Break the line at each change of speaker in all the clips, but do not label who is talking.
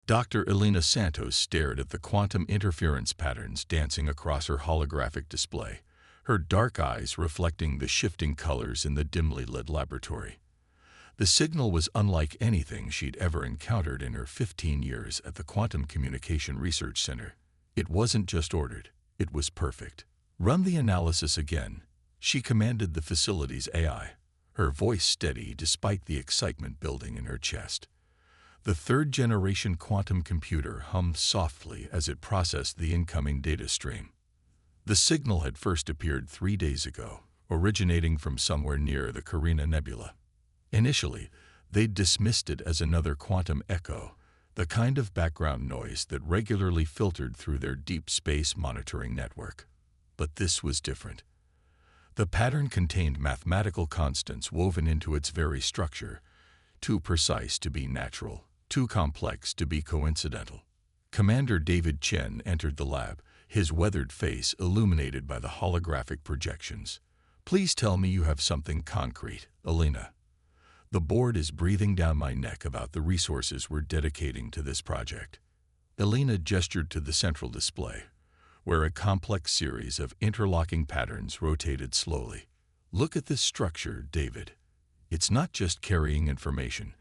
Dr. Elena Santos stared at the quantum interference patterns dancing across her holographic display, her dark eyes reflecting the shifting colors in the dimly lit laboratory. The signal was unlike anything she'd ever encountered in her 15 years at the Quantum Communication Research Center. It wasn't just ordered, it was perfect. "Run the analysis again," she commanded the facility's AI, her voice steady despite the excitement building in her chest. The third-generation quantum computer hummed softly as it processed the incoming data stream. The signal had first appeared 3 days ago, originating from somewhere near the Carina Nebula. Initially, they'd dismissed it as another quantum echo, the kind of background noise that regularly filtered through their deep space monitoring network. But this was different. The pattern contained mathematical constants woven into its very structure, too precise to be natural, too complex to be coincidental. Commander David Chen entered the lab, his weathered face illuminated by the holographic projections. "Please tell me you have something concrete, Elena. The board is breathing down my neck about the resources we're dedicating to this project." Elena gestured to the central display, where a complex series of interlocking patterns rotated slowly. "Look at this structure, David. It's not just carrying information.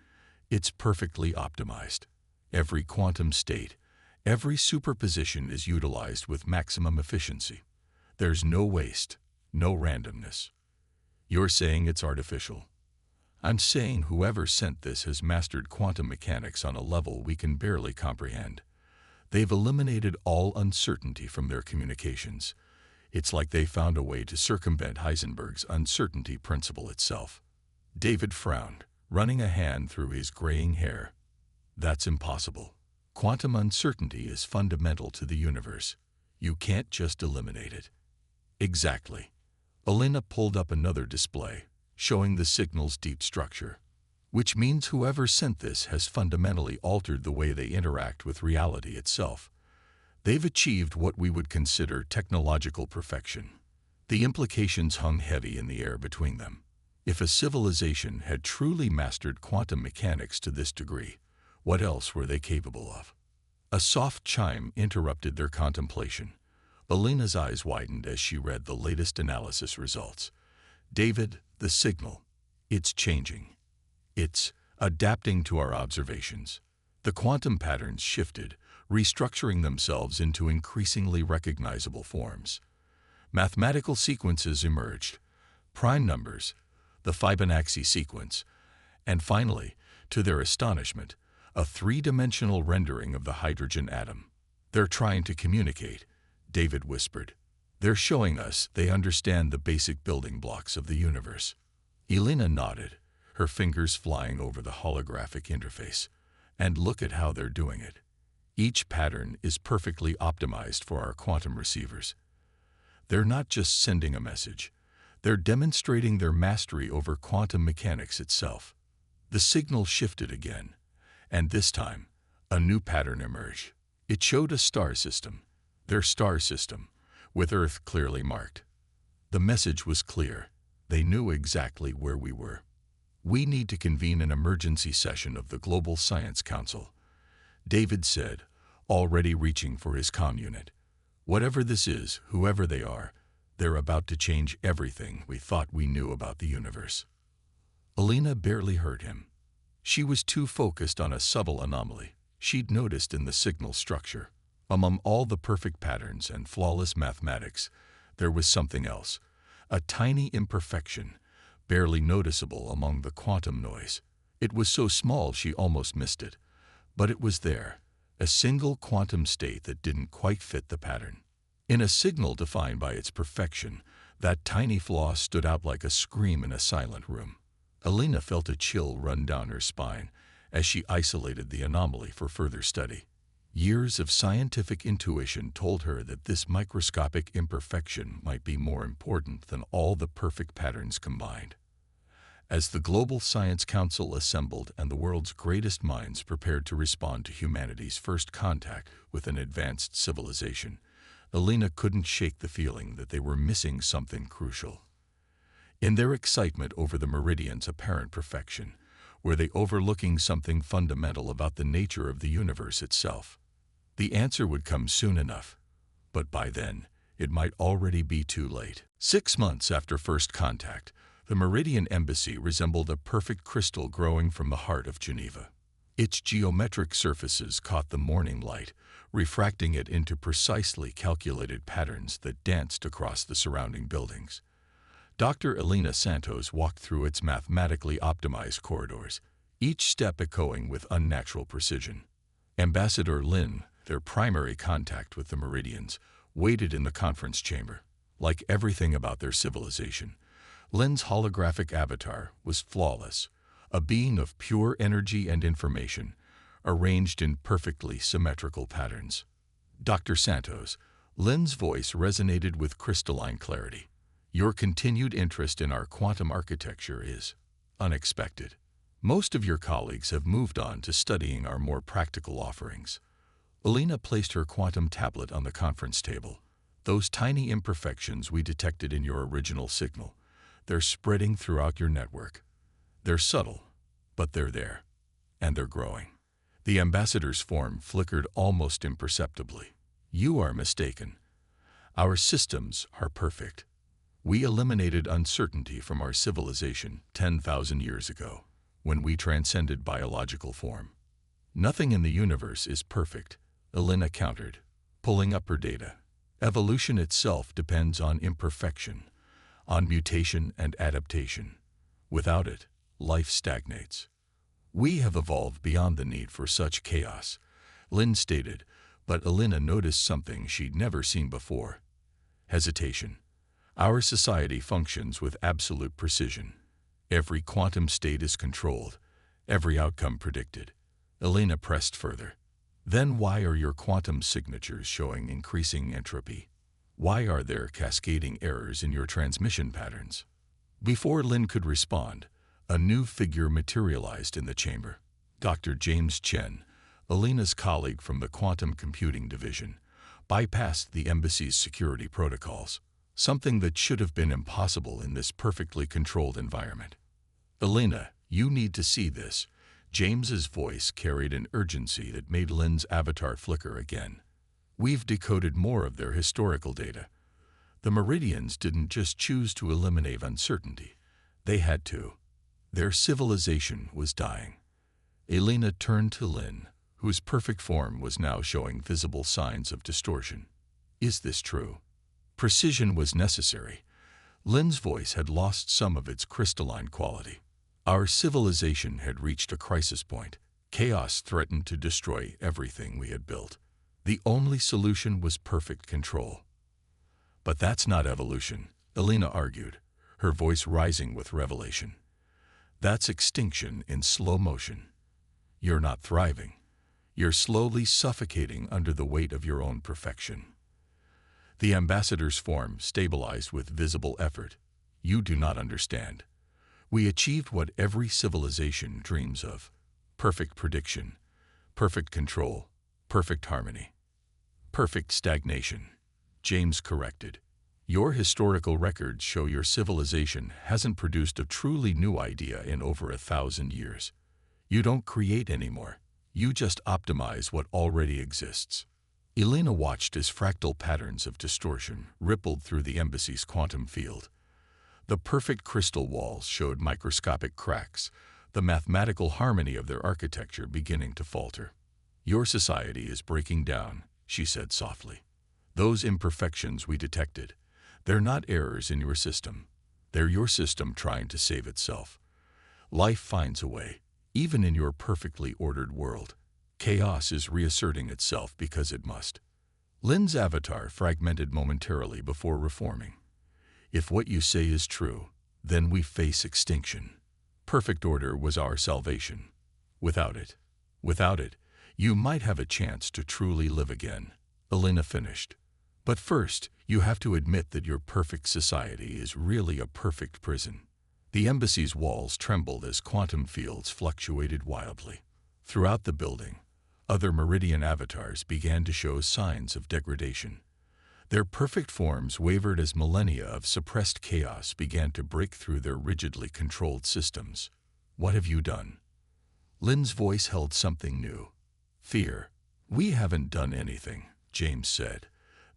It's perfectly optimized. Every quantum state, every superposition is utilized with maximum efficiency. There's no waste, no randomness." "You're saying it's artificial?" "I'm saying whoever sent this has mastered quantum mechanics on a level we can barely comprehend. They've eliminated all uncertainty from their communications. It's like they found a way to circumvent Heisenberg's uncertainty principle itself." David frowned, running a hand through his graying hair. "That's impossible. Quantum uncertainty is fundamental to the universe. You can't just eliminate it." "Exactly." Elena pulled up another display, showing the signal's deep structure. "Which means whoever sent this has fundamentally altered the way they interact with reality itself. They've achieved what we would consider technological perfection." The implications hung heavy in the air between them. If a civilization had truly mastered quantum mechanics to this degree, what else were they capable of? A soft chime interrupted their contemplation. Elena's eyes widened as she read the latest analysis results. "David, the signal. It's changing. It's adapting to our observations." The quantum patterns shifted, restructuring themselves into increasingly recognizable forms. Mathematical sequences emerged, prime numbers, the Fibonacci sequence, and finally, to their astonishment, a three-dimensional rendering of the hydrogen atom. "They're trying to communicate," David whispered. "They're showing us they understand the basic building blocks of the universe." Elena nodded, her fingers flying over the holographic interface. "And look at how they're doing it. Each pattern is perfectly optimized for our quantum receivers. They're not just sending a message. They're demonstrating their mastery over quantum mechanics itself." The signal shifted again, and this time, a new pattern emerged. It showed a star system, their star system, with Earth clearly marked. The message was clear. They knew exactly where we were. "We need to convene an emergency session of the Global Science Council," David said, already reaching for his comm unit. "Whatever this is, whoever they are, they're about to change everything we thought we knew about the universe." Elena barely heard him. She was too focused on a subtle anomaly she'd noticed in the signal structure. Among all the perfect patterns and flawless mathematics, there was something else, a tiny imperfection, barely noticeable among the quantum noise. It was so small she almost missed it, but it was there, a single quantum state that didn't quite fit the pattern. In a signal defined by its perfection, that tiny flaw stood out like a scream in a silent room. Elena felt a chill run down her spine as she isolated the anomaly for further study. Years of scientific intuition told her that this microscopic imperfection might be more important than all the perfect patterns combined. As the Global Science Council assembled and the world's greatest minds prepared to respond to humanity's first contact with an advanced civilization, Elena couldn't shake the feeling that they were missing something crucial. In their excitement over the Meridian's apparent perfection, Were they overlooking something fundamental about the nature of the universe itself? The answer would come soon enough, but by then, it might already be too late. 6 months after first contact, the Meridian Embassy resembled a perfect crystal growing from the heart of Geneva. Its geometric surfaces caught the morning light, refracting it into precisely calculated patterns that danced across the surrounding buildings. Dr. Elena Santos walked through its mathematically optimized corridors, each step echoing with unnatural precision. Ambassador Lin, their primary contact with the Meridians, waited in the conference chamber. Like everything about their civilization, Lin's holographic avatar was flawless, a being of pure energy and information, arranged in perfectly symmetrical patterns. Dr. Santos, Lin's voice resonated with crystalline clarity. Your continued interest in our quantum architecture is unexpected. Most of your colleagues have moved on to studying our more practical offerings. Elena placed her quantum tablet on the conference table. Those tiny imperfections we detected in your original signal, they're spreading throughout your network. They're subtle, but they're there, and they're growing. The ambassador's form flickered almost imperceptibly. You are mistaken. Our systems are perfect. We eliminated uncertainty from our civilization 10,000 years ago, when we transcended biological form. Nothing in the universe is perfect, Elena countered, pulling up her data. Evolution itself depends on imperfection, on mutation and adaptation. Without it, life stagnates. We have evolved beyond the need for such chaos, Lin stated, but Elena noticed something she'd never seen before. Hesitation. Our society functions with absolute precision. Every quantum state is controlled, every outcome predicted. Elena pressed further. Then why are your quantum signatures showing increasing entropy? Why are there cascading errors in your transmission patterns? Before Lin could respond, a new figure materialized in the chamber. Dr. James Chen, Elena's colleague from the Quantum Computing Division, bypassed the embassy's security protocols, something that should have been impossible in this perfectly controlled environment. Elena, you need to see this. James's voice carried an urgency that made Lin's avatar flicker again. We've decoded more of their historical data. The Meridians didn't just choose to eliminate uncertainty. They had to. Their civilization was dying. Elena turned to Lin, whose perfect form was now showing visible signs of distortion. Is this true? Precision was necessary. Lin's voice had lost some of its crystalline quality. Our civilization had reached a crisis point. Chaos threatened to destroy everything we had built. The only solution was perfect control. But that's not evolution, Elena argued, her voice rising with revelation. That's extinction in slow motion. You're not thriving. You're slowly suffocating under the weight of your own perfection. The ambassador's form stabilized with visible effort. You do not understand. We achieved what every civilization dreams of: perfect prediction, perfect control, perfect harmony, perfect stagnation. James corrected. Your historical records show your civilization hasn't produced a truly new idea in over 1,000 years. You don't create anymore. You just optimize what already exists. Elena watched as fractal patterns of distortion rippled through the embassy's quantum field. The perfect crystal walls showed microscopic cracks, the mathematical harmony of their architecture beginning to falter. Your society is breaking down, she said softly. Those imperfections we detected, they're not errors in your system. They're your system trying to save itself. Life finds a way, even in your perfectly ordered world. Chaos is reasserting itself because it must. Lin's avatar fragmented momentarily before reforming. If what you say is true, then we face extinction. Perfect order was our salvation. Without it, you might have a chance to truly live again, Elena finished. But first, you have to admit that your perfect society is really a perfect prison. The embassy's walls trembled as quantum fields fluctuated wildly. Throughout the building, other Meridian avatars began to show signs of degradation. Their perfect forms wavered as millennia of suppressed chaos began to break through their rigidly controlled systems. What have you done? Lynn's voice held something new. Fear. We haven't done anything, James said.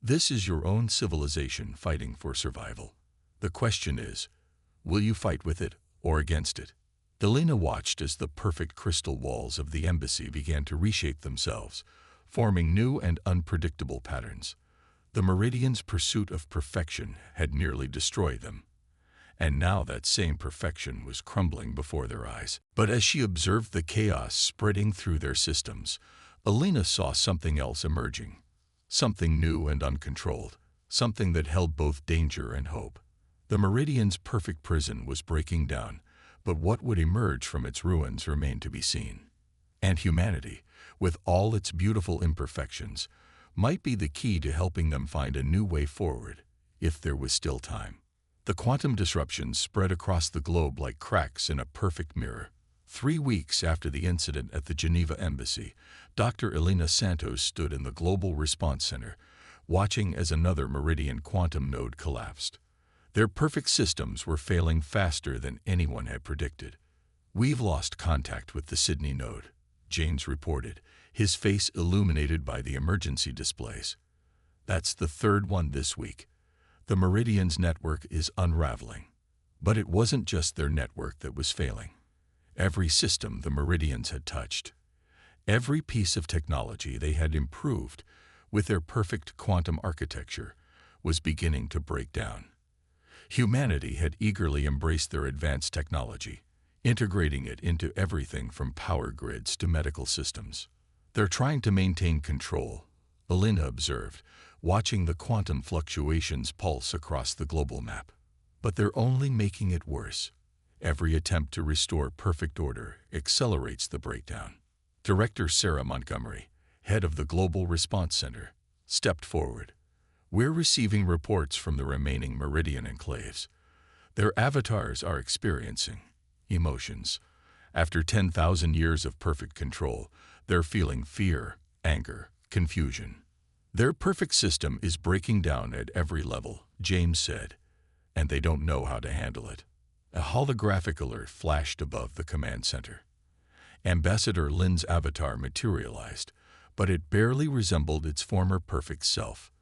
This is your own civilization fighting for survival. The question is, will you fight with it or against it? Delina watched as the perfect crystal walls of the embassy began to reshape themselves, forming new and unpredictable patterns. The Meridians' pursuit of perfection had nearly destroyed them, and now that same perfection was crumbling before their eyes. But as she observed the chaos spreading through their systems, Alina saw something else emerging, something new and uncontrolled, something that held both danger and hope. The Meridians' perfect prison was breaking down, but what would emerge from its ruins remained to be seen. And humanity, with all its beautiful imperfections, might be the key to helping them find a new way forward, if there was still time. The quantum disruptions spread across the globe like cracks in a perfect mirror. 3 weeks after the incident at the Geneva embassy, Dr. Elena Santos stood in the Global Response Center, watching as another Meridian quantum node collapsed. Their perfect systems were failing faster than anyone had predicted. "We've lost contact with the Sydney node," James reported, his face illuminated by the emergency displays. "That's the third one this week. The Meridians' network is unraveling." But it wasn't just their network that was failing. Every system the Meridians had touched, every piece of technology they had improved with their perfect quantum architecture, was beginning to break down. Humanity had eagerly embraced their advanced technology, integrating it into everything from power grids to medical systems. "They're trying to maintain control," Elena observed, watching the quantum fluctuations pulse across the global map. "But they're only making it worse. Every attempt to restore perfect order accelerates the breakdown." Director Sarah Montgomery, head of the Global Response Center, stepped forward. "We're receiving reports from the remaining Meridian enclaves. Their avatars are experiencing emotions. After 10,000 years of perfect control, they're feeling fear, anger, confusion. Their perfect system is breaking down at every level," James said, "and they don't know how to handle it." A holographic alert flashed above the command center. Ambassador Lin's avatar materialized, but it barely resembled its former perfect self.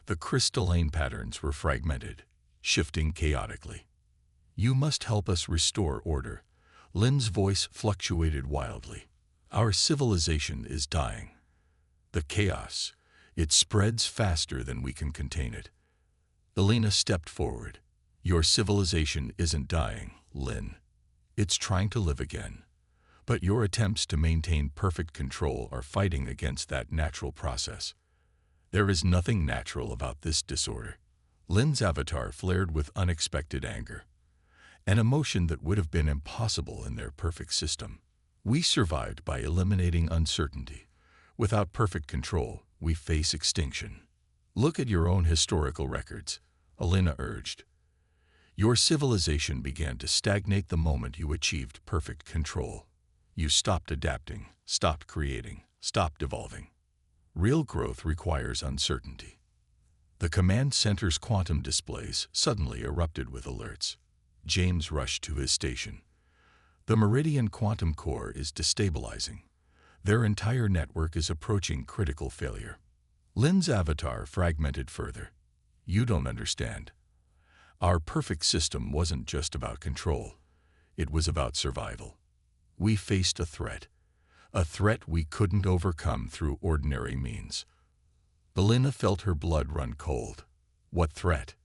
The crystalline patterns were fragmented, shifting chaotically. "You must help us restore order." Lin's voice fluctuated wildly. "Our civilization is dying. The chaos, it spreads faster than we can contain it." Elena stepped forward. "Your civilization isn't dying, Lin. It's trying to live again. But your attempts to maintain perfect control are fighting against that natural process. There is nothing natural about this disorder." Lin's avatar flared with unexpected anger, an emotion that would have been impossible in their perfect system. "We survived by eliminating uncertainty. Without perfect control, we face extinction. Look at your own historical records," Elena urged. "Your civilization began to stagnate the moment you achieved perfect control. You stopped adapting, stopped creating, stopped evolving. Real growth requires uncertainty." The command center's quantum displays suddenly erupted with alerts. James rushed to his station. "The Meridian quantum core is destabilizing. Their entire network is approaching critical failure." Lin's avatar fragmented further. "You don't understand. Our perfect system wasn't just about control. It was about survival. We faced a threat we couldn't overcome through ordinary means." Elena felt her blood run cold. "What threat?"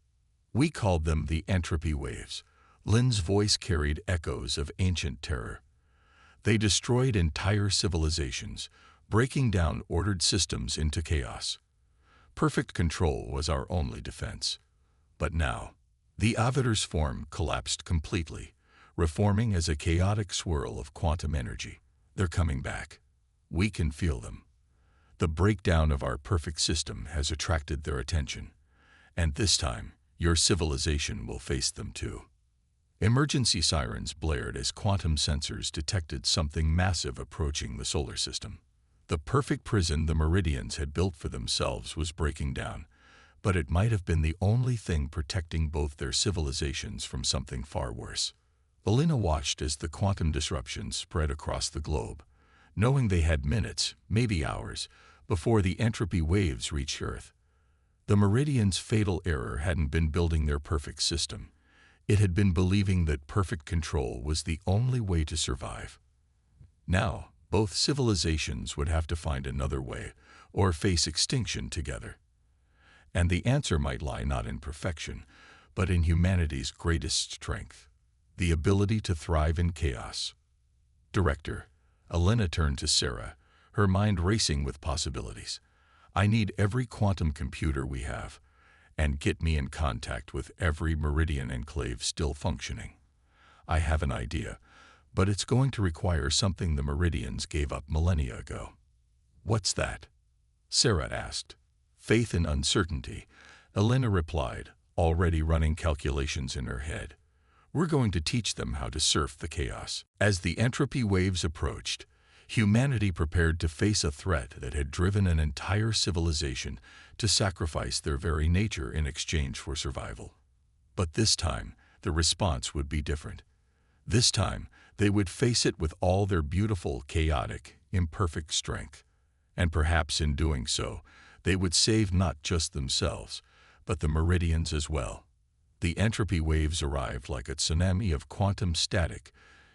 "We called them the entropy waves." Lin's voice carried echoes of ancient terror. "They destroyed entire civilizations, breaking down ordered systems into chaos. Perfect control was our only defense. But now, the avatar's form collapsed completely, reforming as a chaotic swirl of quantum energy. They're coming back. We can feel them. The breakdown of our perfect system has attracted their attention, and this time, your civilization will face them too." Emergency sirens blared as quantum sensors detected something massive approaching the solar system. The perfect prison the Meridians had built for themselves was breaking down, but it might have been the only thing protecting both their civilizations from something far worse. Elena watched as the quantum disruption spread across the globe, knowing they had minutes, maybe hours, before the entropy waves reached Earth. The Meridian's fatal error hadn't been building their perfect system. It had been believing that perfect control was the only way to survive. Now, both civilizations would have to find another way, or face extinction together. And the answer might lie not in perfection, but in humanity's greatest strength, the ability to thrive in chaos. Director, Elena turned to Sarah, her mind racing with possibilities. I need every quantum computer we have, and get me in contact with every Meridian enclave still functioning. I have an idea, but it's going to require something the Meridians gave up millennia ago. What's that? Sarah asked. Faith in uncertainty, Elena replied, already running calculations in her head. We're going to teach them how to surf the chaos. As the entropy waves approached, humanity prepared to face a threat that had driven an entire civilization to sacrifice their very nature in exchange for survival. But this time, the response would be different. This time, they would face it with all their beautiful, chaotic, imperfect strength. And perhaps in doing so, they would save not just themselves, but the Meridians as well. The entropy waves arrived like a tsunami of quantum static,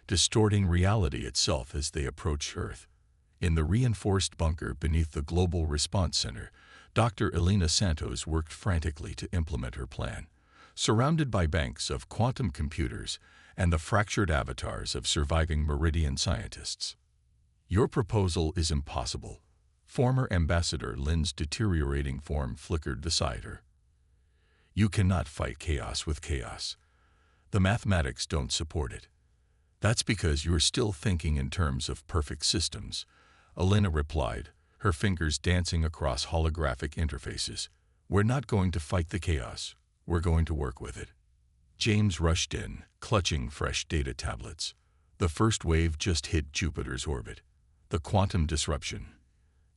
distorting reality itself as they approached Earth. In the reinforced bunker beneath the Global Response Center, Dr. Elena Santos worked frantically to implement her plan. Surrounded by banks of quantum computers and the fractured avatars of surviving Meridian scientists. Your proposal is impossible. Former Ambassador Lin's deteriorating form flickered beside her. You cannot fight chaos with chaos. The mathematics don't support it. That's because you're still thinking in terms of perfect systems, Elena replied, her fingers dancing across holographic interfaces. We're not going to fight the chaos. We're going to work with it. James rushed in, clutching fresh data tablets. The first wave just hit Jupiter's orbit. The quantum disruption.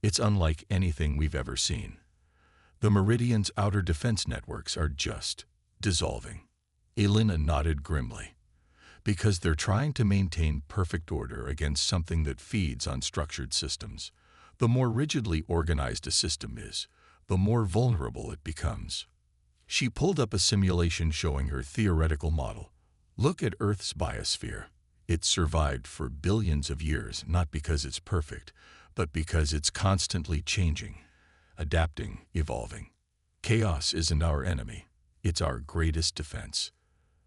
It's unlike anything we've ever seen. The Meridian's outer defense networks are just dissolving. Elena nodded grimly. Because they're trying to maintain perfect order against something that feeds on structured systems. The more rigidly organized a system is, the more vulnerable it becomes. She pulled up a simulation showing her theoretical model. Look at Earth's biosphere. It's survived for billions of years not because it's perfect, but because it's constantly changing, adapting, evolving. Chaos isn't our enemy. It's our greatest defense.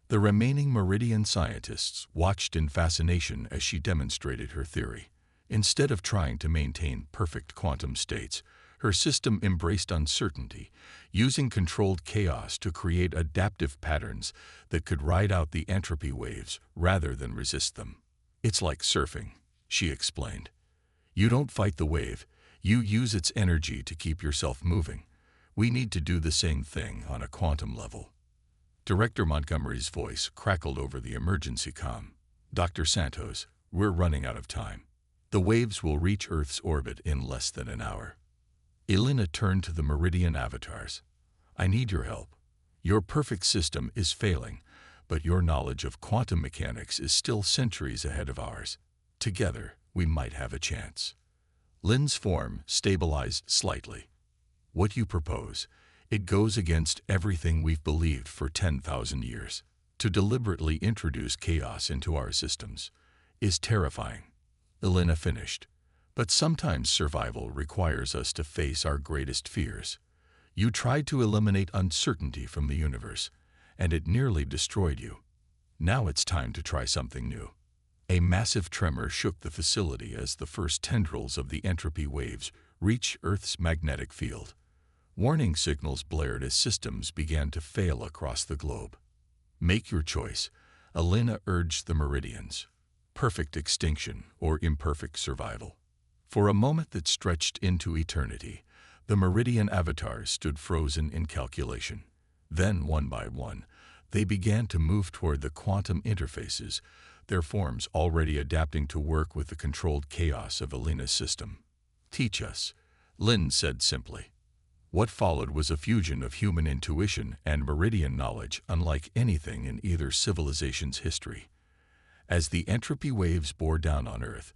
The remaining Meridian scientists watched in fascination as she demonstrated her theory. Instead of trying to maintain perfect quantum states, her system embraced uncertainty, using controlled chaos to create adaptive patterns that could ride out the entropy waves rather than resist them. It's like surfing, she explained. You don't fight the wave, you use its energy to keep yourself moving. We need to do the same thing on a quantum level. Director Montgomery's voice crackled over the emergency comm. Dr. Santos, we're running out of time. The waves will reach Earth's orbit in less than an hour. Elena turned to the Meridian avatars. I need your help. Your perfect system is failing, but your knowledge of quantum mechanics is still centuries ahead of ours. Together, we might have a chance. Lin's form stabilized slightly. What you propose, it goes against everything we've believed for 10,000 years. To deliberately introduce chaos into our systems is terrifying. Elena finished. But sometimes survival requires us to face our greatest fears. You tried to eliminate uncertainty from the universe, and it nearly destroyed you. Now it's time to try something new. A massive tremor shook the facility as the first tendrils of the entropy waves reached Earth's magnetic field. Warning signals blared as systems began to fail across the globe. Make your choice, Elena urged the Meridians. Perfect extinction or imperfect survival. For a moment that stretched into eternity, the Meridian avatars stood frozen in calculation. Then, one by one, they began to move toward the quantum interfaces, their forms already adapting to work with the controlled chaos of Elena's system. Teach us, Lin said simply. What followed was a fusion of human intuition and Meridian knowledge unlike anything in either civilization's history. As the entropy waves bore down on Earth,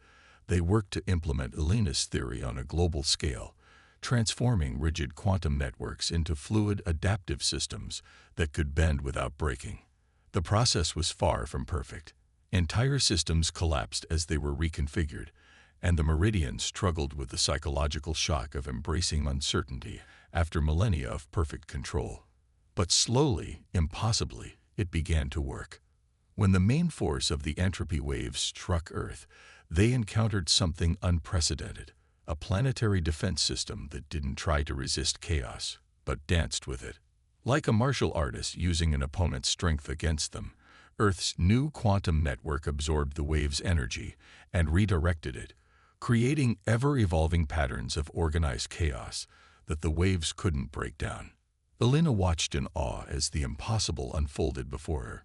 they worked to implement Elena's theory on a global scale, transforming rigid quantum networks into fluid, adaptive systems that could bend without breaking. The process was far from perfect. Entire systems collapsed as they were reconfigured, and the Meridians struggled with the psychological shock of embracing uncertainty after millennia of perfect control. But slowly, impossibly, it began to work. When the main force of the entropy waves struck Earth, they encountered something unprecedented, a planetary defense system that didn't try to resist chaos, but danced with it. Like a martial artist using an opponent's strength against them, Earth's new quantum network absorbed the wave's energy and redirected it, creating ever-evolving patterns of organized chaos that the waves couldn't break down. Elena watched in awe as the impossible unfolded before her.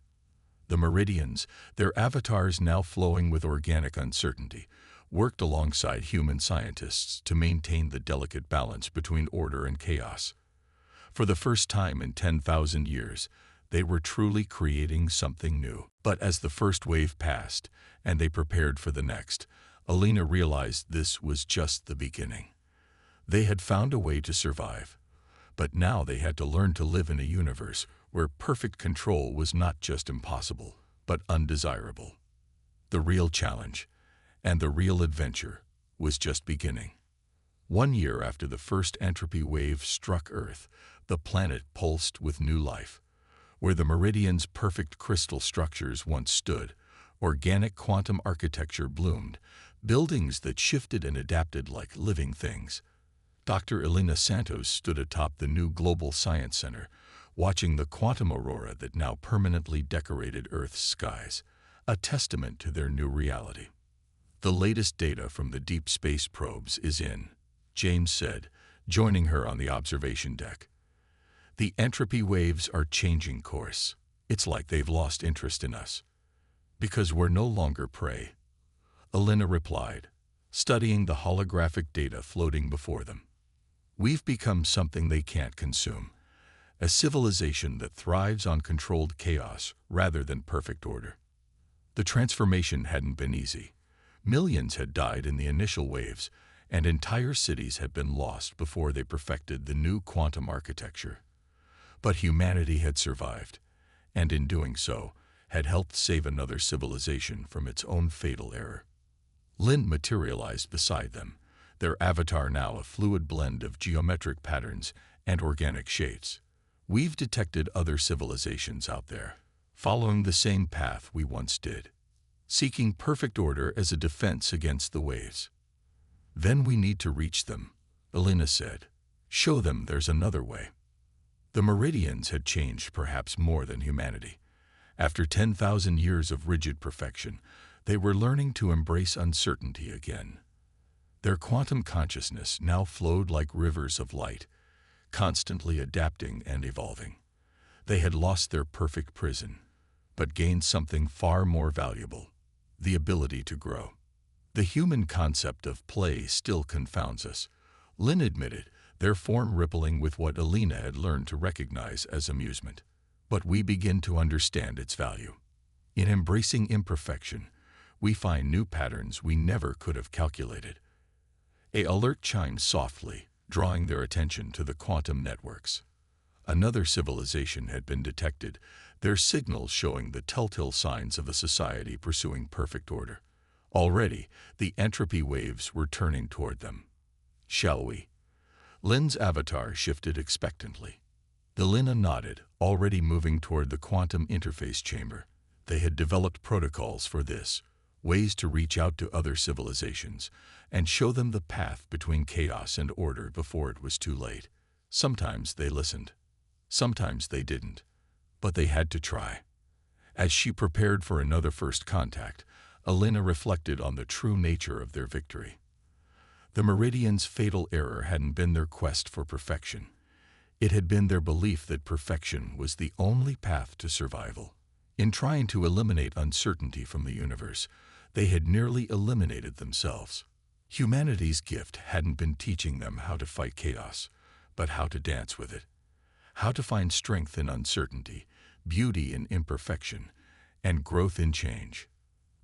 The Meridians, their avatars now flowing with organic uncertainty, worked alongside human scientists to maintain the delicate balance between order and chaos. For the first time in 10,000 years, they were truly creating something new. But as the first wave passed, and they prepared for the next, Elena realized this was just the beginning. They had found a way to survive, but now they had to learn to live in a universe where perfect control was not just impossible, but undesirable. The real challenge, and the real adventure, was just beginning. 1 year after the first entropy wave struck Earth, the planet pulsed with new life. Where the Meridians' perfect crystal structures once stood, organic quantum architecture bloomed, buildings that shifted and adapted like living things. Dr. Elena Santos stood atop the new Global Science Center, watching the quantum aurora that now permanently decorated Earth's skies, a testament to their new reality. "The latest data from the deep space probes is in," James said, joining her on the observation deck. "The entropy waves are changing course. It's like they've lost interest in us. Because we're no longer prey," Elena replied, studying the holographic data floating before them. "We've become something they can't consume, a civilization that thrives on controlled chaos rather than perfect order." The transformation hadn't been easy. Millions had died in the initial waves, and entire cities had been lost before they perfected the new quantum architecture. But humanity had survived, and in doing so, had helped save another civilization from its own fatal error. Lynn materialized beside them, their avatar now a fluid blend of geometric patterns and organic shapes. "We've detected other civilizations out there, following the same path we once did, seeking perfect order as a defense against the waves. Then we need to reach them," Elena said. "Show them there's another way." The Meridians had changed perhaps more than humanity. After 10,000 years of rigid perfection, they were learning to embrace uncertainty again. Their quantum consciousness now flowed like rivers of light, constantly adapting and evolving. They had lost their perfect prison, but gained something far more valuable: the ability to grow. "The human concept of play still confounds us," Lynn admitted, their form rippling with what Elena had learned to recognize as amusement. "But we begin to understand its value. In embracing imperfection, we find new patterns we never could have calculated." A alert chimed softly, drawing their attention to the quantum networks. Another civilization had been detected, their signals showing the telltale signs of a society pursuing perfect order. Already, the entropy waves were turning toward them. "Shall we?" Lynn's avatar shifted expectantly. Elena nodded, already moving toward the quantum interface chamber. They had developed protocols for this, ways to reach out to other civilizations and show them the path between chaos and order before it was too late. Sometimes they listened. Sometimes they didn't. But they had to try. As she prepared for another first contact, Elena reflected on the true nature of their victory. The Meridians' fatal error hadn't been their quest for perfection. It had been their belief that perfection was the only path to survival. In trying to eliminate uncertainty from the universe, they had nearly eliminated themselves. Humanity's gift hadn't been teaching them how to fight chaos, but how to dance with it, how to find strength in uncertainty, beauty in imperfection, and growth in change.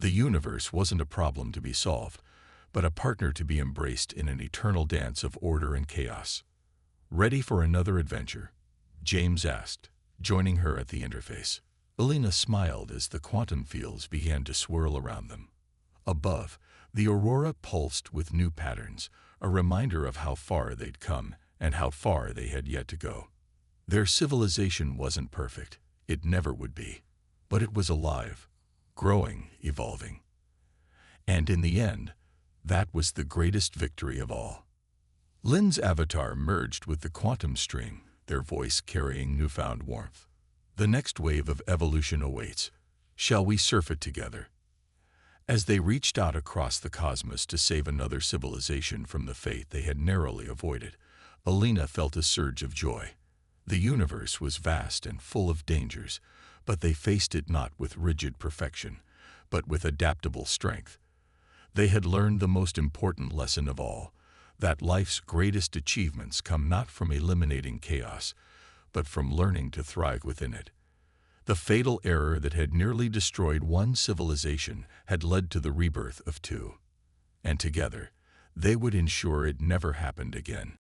The universe wasn't a problem to be solved, but a partner to be embraced in an eternal dance of order and chaos. "Ready for another adventure?" James asked, joining her at the interface. Alina smiled as the quantum fields began to swirl around them. Above, the aurora pulsed with new patterns, a reminder of how far they'd come and how far they had yet to go. Their civilization wasn't perfect. It never would be. But it was alive, growing, evolving. And in the end, that was the greatest victory of all. Lynn's avatar merged with the quantum stream, their voice carrying newfound warmth. "The next wave of evolution awaits. Shall we surf it together?" As they reached out across the cosmos to save another civilization from the fate they had narrowly avoided, Alina felt a surge of joy. The universe was vast and full of dangers, but they faced it not with rigid perfection, but with adaptable strength. They had learned the most important lesson of all, that life's greatest achievements come not from eliminating chaos, but from learning to thrive within it. The fatal error that had nearly destroyed one civilization had led to the rebirth of two. And together, they would ensure it never happened again.